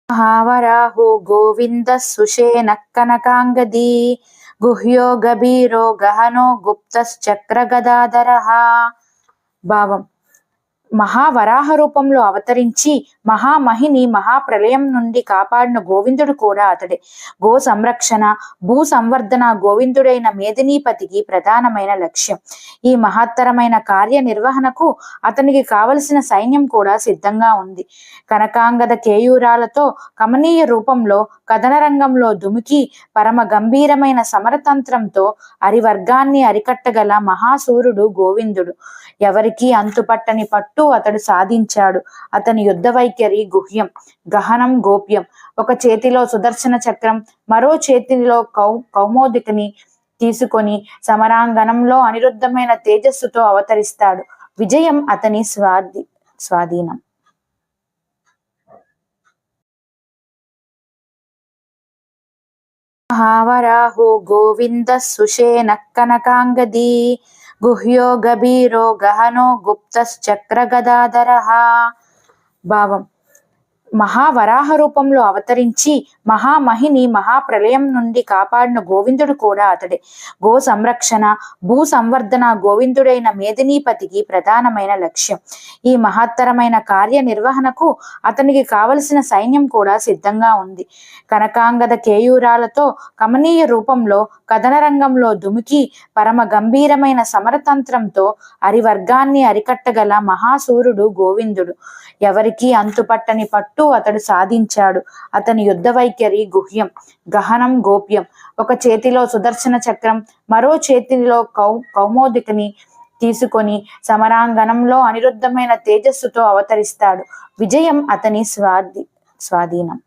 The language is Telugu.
महावराहो गोविन्दः सुषेणः कनकाङ्गदी गुह्यो गभीरो गहनो गुप्तश्चक्रगदाधरः। భావం మహావరాహ రూపంలో అవతరించి మహామహిని మహాప్రలయం నుండి కాపాడిన గోవిందుడు కూడా అతడే. గో సంరక్షణ భూ సంవర్ధన గోవిందుడైన మేదినీపతికి ప్రధానమైన లక్ష్యం. ఈ మహత్తరమైన కార్యనిర్వహణకు అతనికి కావలసిన సైన్యం కూడా సిద్ధంగా ఉంది. కనకాంగద కేయూరాలతో కమనీయ రూపంలో కథన రంగంలో దుమికి పరమ గంభీరమైన సమరతంత్రంతో అరివర్గాన్ని అరికట్టగల మహాసూరుడు గోవిందుడు. ఎవరికీ అంతుపట్టని పట్టు అతడు సాధించాడు. అతని యుద్ధ వైఖరి గుహ్యం, గహనం, గోప్యం. ఒక చేతిలో సుదర్శన చక్రం, మరో చేతిలో కౌమోదికని తీసుకొని సమరాంగణంలో అనిరుద్ధమైన తేజస్సుతో అవతరిస్తాడు. విజయం అతని స్వాధీనం. महावराहो गोविन्दः सुषेणः कनकाङ्गदी गुह्यो गभीरो गहनो गुप्तश्चक्रगदाधरः. భావం మహావరాహ రూపంలో అవతరించి మహామహిని మహాప్రలయం నుండి కాపాడిన గోవిందుడు కూడా అతడే. గో సంరక్షణ భూ సంవర్ధన గోవిందుడైన మేదినీపతికి ప్రధానమైన లక్ష్యం. ఈ మహత్తరమైన కార్యనిర్వహణకు అతనికి కావలసిన సైన్యం కూడా సిద్ధంగా ఉంది. కనకాంగద కేయూరాలతో కమనీయ రూపంలో కథన రంగంలో దుమికి పరమ గంభీరమైన సమరతంత్రంతో అరివర్గాన్ని అరికట్టగల మహాసూరుడు గోవిందుడు. ఎవరికీ అంతుపట్టని పట్టు అతడు సాధించాడు. అతని యుద్ధ వైఖరి గుహ్యం, గహనం, గోప్యం. ఒక చేతిలో సుదర్శన చక్రం, మరో చేతిలో కౌమోదికని తీసుకొని సమరాంగణంలో అనిరుద్ధమైన తేజస్సుతో అవతరిస్తాడు. విజయం అతని స్వాధీనం.